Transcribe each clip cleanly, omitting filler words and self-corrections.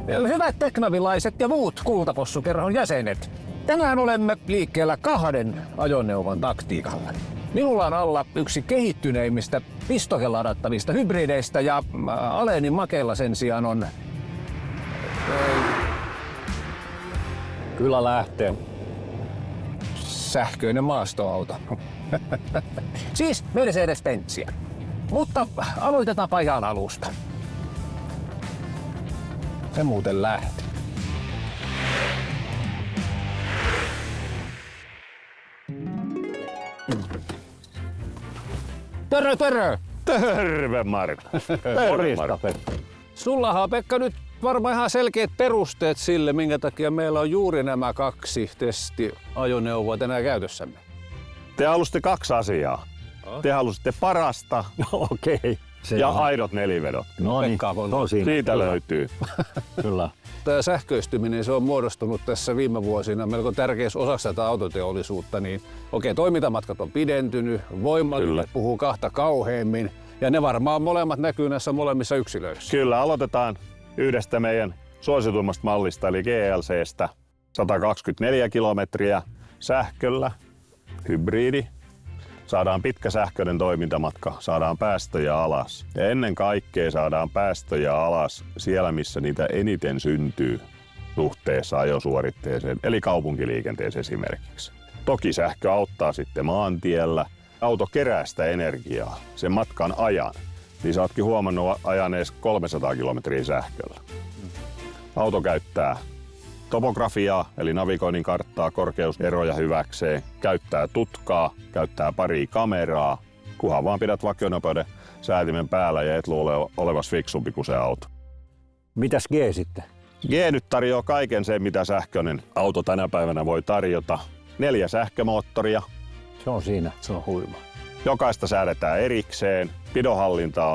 Hyvät teknavilaiset ja muut Kultapossukerhon jäsenet. Tänään olemme liikkeellä 2 ajoneuvon taktiikalla. Minulla on alla yksi kehittyneimmistä pistokeladattavista hybrideistä ja Alenin makeilla sen sijaan on... Kyllä lähtee. Sähköinen maastoauto. Siis Mercedes-Benzia. Mutta aloitetaanpa ihan alusta. Se muuten lähti. Terve, terve! Terve Marko. Morjesta, Pekka. Sullahan on, Pekka, nyt varmaan ihan selkeät perusteet sille, minkä takia meillä on juuri nämä 2 testiajoneuvoa tänään käytössämme. Te halusitte 2 asiaa. Te halusitte parasta Okei. ja aidot nelivedot. No niin, Siitä löytyy. Kyllä. Tämä sähköistyminen, se on muodostunut tässä viime vuosina melko tärkeässä osassa tätä autoteollisuutta. Niin, toimintamatkat on pidentynyt, voimalle puhuu 2 kauheammin ja ne varmaan molemmat näkyy näissä molemmissa yksilöissä. Kyllä, aloitetaan yhdestä meidän suosituimmasta mallista eli GLCstä. 124 kilometriä sähköllä, hybridi. Saadaan pitkä sähköinen toimintamatka, saadaan päästöjä alas. Ja ennen kaikkea saadaan päästöjä alas siellä, missä niitä eniten syntyy suhteessa ajosuoritteeseen, eli kaupunkiliikenteeseen esimerkiksi. Toki sähkö auttaa sitten maantiellä. Auto kerää sitä energiaa, sen matkan ajan. Niin sä ootkin huomannut ajanees 300 kilometriä sähköllä. Auto käyttää topografiaa, eli navigoinnin karttaa, korkeuseroja hyväkseen, käyttää tutkaa, käyttää pari kameraa, kunhan vaan pidät vakionopeuden säätimen päällä ja et luule olevas fiksumpi kuin se auto. Mitäs G sitten? G nyt tarjoaa kaiken sen, mitä sähköinen auto tänä päivänä voi tarjota. 4 sähkömoottoria. Se on siinä. Se on huima. Jokaista säädetään erikseen. Pidonhallinta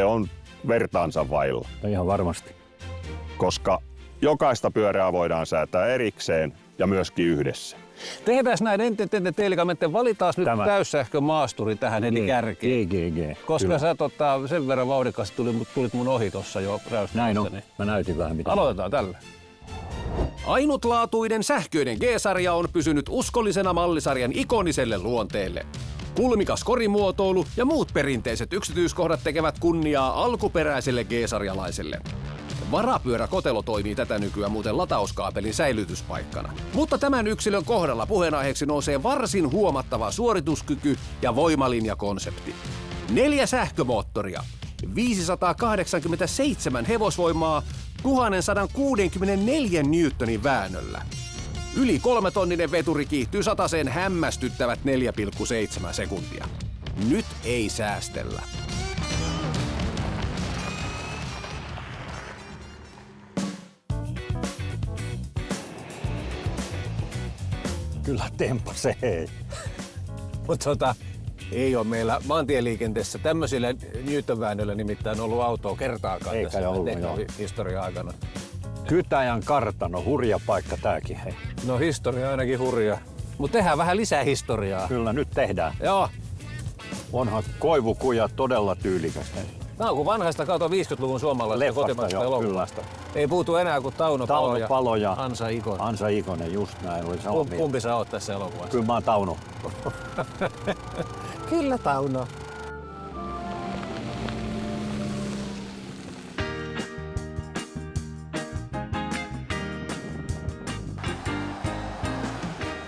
on vertaansa vailla. No ihan varmasti. Koska jokaista pyörää voidaan säätää erikseen ja myöskin yhdessä. Tehdään näin, Teilikametten valitaan nyt täyssähkömaasturi tähän heti kärkeen. GGG. Koska Kyllä. sä sen verran vauhdikkaasti tulit mun ohi tuossa jo räystämässä. Näin on. Niin. Mä näytin vähän mitä. Aloitetaan tällä. Ainutlaatuinen sähköinen G-sarja on pysynyt uskollisena mallisarjan ikoniselle luonteelle. Kulmikas korimuotoilu ja muut perinteiset yksityiskohdat tekevät kunniaa alkuperäiselle G-sarjalaiselle. Varapyöräkotelo toimii tätä nykyään muuten latauskaapelin säilytyspaikkana. Mutta tämän yksilön kohdalla puheenaiheeksi nousee varsin huomattava suorituskyky ja voimalinjakonsepti. 4 sähkömoottoria, 587 hevosvoimaa, 1164 newtonin väännöllä. Yli 3-tonninen veturi kiihtyy sataseen hämmästyttävät 4,7 sekuntia. Nyt ei säästellä. Kyllä tempasee. Mutta ei ole meillä maantieliikenteessä tämmöisillä newtonväännöillä nimittäin ollut autoa kertaakaan Eikä tässä ollut, historian aikana. Kytäjän kartano, hurja paikka tääkin. Hei. No historia ainakin hurja. Mutta tehdään vähän lisää historiaa. Kyllä nyt tehdään. Joo. Onhan koivukuja todella tyylikäs. Hei. Tämä on kuin vanhasta kautta 50-luvun suomalaista Leffasta, kotimaista joo, elokuvasta. Ei puutu enää kuin Tauno Palo ja Ansa Ikonen. Ansa Ikonen, just näin. Oli sama mieltä. Kumpi sä oot tässä elokuvassa? Kyllä mä oon Tauno. Kyllä Tauno.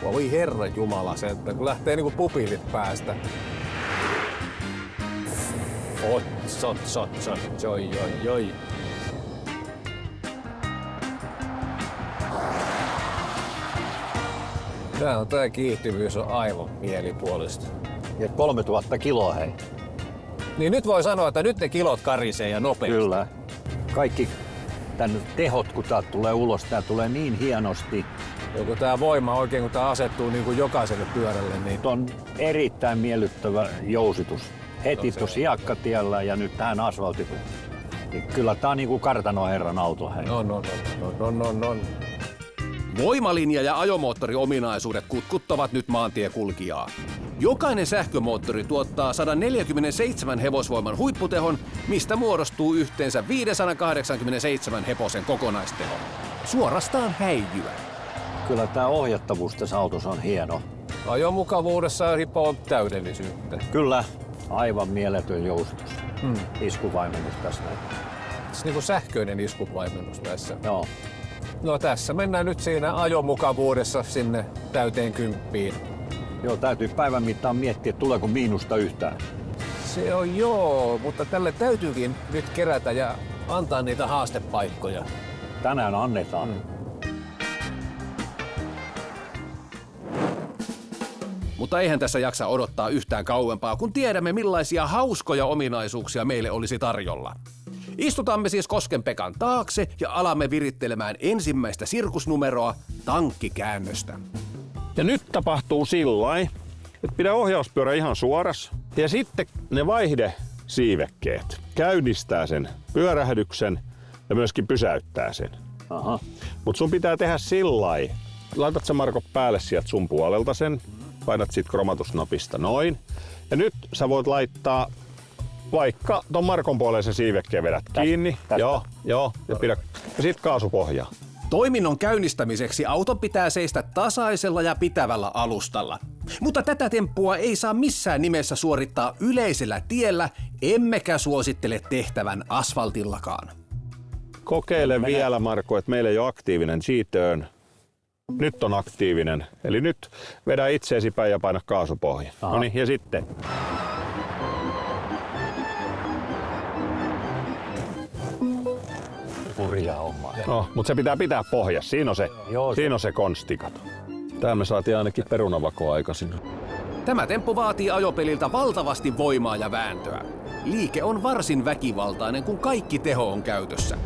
Oi herran jumala, se, että kun lähtee niinku pupilit päästä. Joi. Tää kiihtyvyys on aivan mielipuolista. Ja 3000 kiloa, hei. Niin nyt voi sanoa, että nyt ne kilot karisee ja nopeasti. Kyllä. Kaikki tän tehot, kun tää tulee ulos, tää tulee niin hienosti. Joko tää voima oikein, kun tää asettuu niin kuin jokaiselle pyörälle, niin... On erittäin miellyttävä jousitus. Heti tuossa hiekkatiellä ja nyt tähän asfaltille. Kyllä tää on niinku kartanoherran auto. Hei. No. Voimalinja- ja ajomoottoriominaisuudet kutkuttavat nyt maantiekulkijaa. Jokainen sähkömoottori tuottaa 147 hevosvoiman huipputehon, mistä muodostuu yhteensä 587 heposen kokonaisteho. Suorastaan häijyä. Kyllä tämä ohjattavuus tässä autossa on hieno. Ajomukavuudessa hipoo täydellisyyttä. Kyllä, aivan mieletön jousitus. Iskuvaimennus tässä näin. Se niin kuin sähköinen iskuvaimennus tässä. Joo. No tässä mennään nyt siinä ajomukavuudessa sinne täyteen 10. Joo, täytyy päivän mittaan miettiä, että tuleeko miinusta yhtään. Se on joo, mutta tälle täytyykin nyt kerätä ja antaa niitä haastepaikkoja. Tänään annetaan. Mutta eihän tässä jaksa odottaa yhtään kauempaa, kun tiedämme millaisia hauskoja ominaisuuksia meille olisi tarjolla. Istutamme siis Kosken Pekan taakse ja alamme virittelemään ensimmäistä sirkusnumeroa, tankkikäännöstä. Ja nyt tapahtuu sillai, että pidä ohjauspyörä ihan suoras ja sitten ne vaihdesiivekkeet käynnistää sen pyörähdyksen ja myöskin pysäyttää sen. Aha. Mutta sun pitää tehdä sillai. Laitat sä Marko päälle sieltä sun puolelta sen, painat sit kromatusnapista noin. Ja nyt sä voit laittaa vaikka ton Markon puoleen sen siivekkeen vedät kiinni. Joo, ja pidä. Ja sit kaasupohjaa. Toiminnon käynnistämiseksi auton pitää seistä tasaisella ja pitävällä alustalla. Mutta tätä temppua ei saa missään nimessä suorittaa yleisellä tiellä, emmekä suosittele tehtävän asfaltillakaan. Kokeile vielä Marko, että meillä ei ole aktiivinen G-turn. Nyt on aktiivinen. Eli nyt vedä itseesi päin ja paina kaasupohja. Noniin, ja sitten. Hurjaa hommaa. No, mutta se pitää pitää pohjassa. Siinä on se konsti, kato. Tää me saatiin ainakin perunavakoa aikaisin. Tämä temppu vaatii ajopeliltä valtavasti voimaa ja vääntöä. Liike on varsin väkivaltainen, kun kaikki teho on käytössä.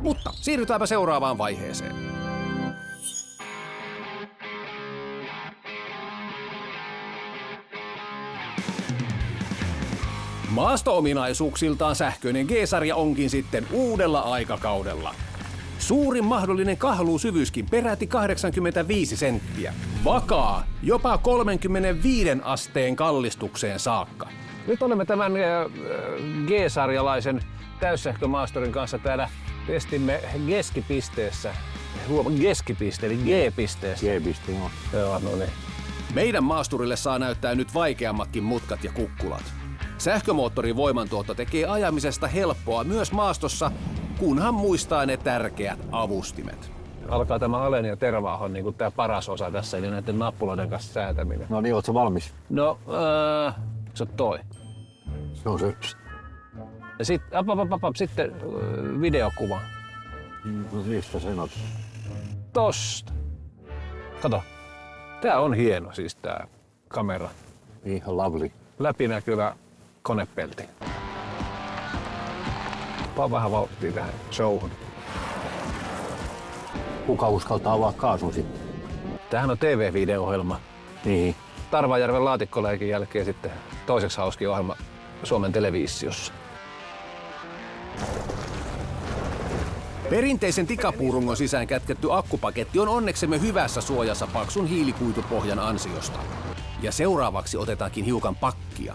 Mutta siirrytäänpä seuraavaan vaiheeseen. Maasto-ominaisuuksiltaan sähköinen G-sarja onkin sitten uudella aikakaudella. Suurin mahdollinen kahluusyvyyskin peräti 85 senttiä. Vakaa jopa 35 asteen kallistukseen saakka. Nyt olemme tämän G-sarjalaisen täyssähkömaastorin kanssa täällä testimme keskipisteessä. Keskipiste eli G-pisteessä. G-piste, joo. Joo, no niin. Meidän maasturille saa näyttää nyt vaikeammatkin mutkat ja kukkulat. Sähkömoottorin voimantuotto tekee ajamisesta helppoa myös maastossa, kunhan muistaa ne tärkeät avustimet. Alkaa tämä alen ja tervaahon niin kuin tämä paras osa tässä, eli näiden nappuloiden kanssa säätäminen. No niin, ootko valmis? No, se on toi. Se on se. Ja sitten videokuva. No mistä sen oot? Tosta. Kato. Tää on hieno siis tää kamera. Ihan lovely. Läpinäkyvä konepelti. Paa vähän vauhtia tähän showhun. Kuka uskaltaa avaa kaasun sitten? Tämähän on TV-video-ohjelma. Niin. Tarvajärven laatikkoleikin jälkeen sitten toiseksi hauskin ohjelma Suomen televisiossa. Perinteisen tikapuurungon sisään kätketty akkupaketti on onneksemme hyvässä suojassa paksun hiilikuitupohjan ansiosta. Ja seuraavaksi otetaankin hiukan pakkia.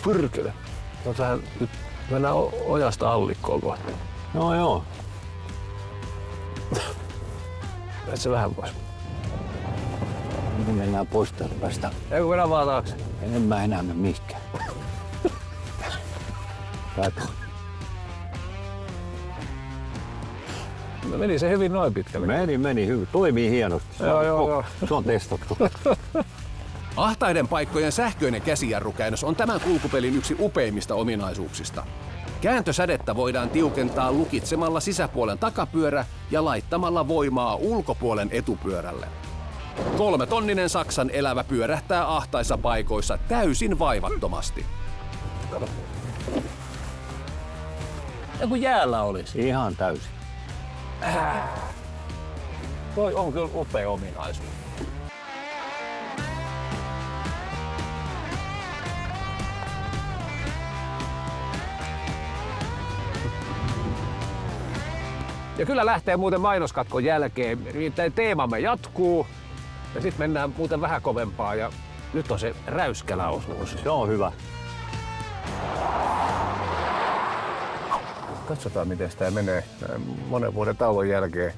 Pyrkele. No tähän nyt mennään ojasta allikkoon kohti. No joo. Et se vähän pois. Nyt mennään pois täältä päästä. Eikö mennään vaan taakse? En mä enää mene mihinkään. Kato. No meni se hyvin noin pitkälle. Meni hyvin. Toimii hienosti. Joo. Se on testattu. Ahtaiden paikkojen sähköinen käsijarrukäännös on tämän kulkupelin yksi upeimmista ominaisuuksista. Kääntösädettä voidaan tiukentaa lukitsemalla sisäpuolen takapyörä ja laittamalla voimaa ulkopuolen etupyörälle. 3-tonninen Saksan elävä pyörähtää ahtaissa paikoissa täysin vaivattomasti. Ja kun jäällä olisi. Ihan täysin. Toi on kyllä upea ominaisuus. Ja kyllä lähtee muuten mainoskatkon jälkeen. Nimittäin teemamme jatkuu. Ja sitten mennään muuten vähän kovempaa. Ja nyt on se räyskäläosuus. Se on hyvä. Katsotaan miten tämä menee näin monen vuoden tauon jälkeen.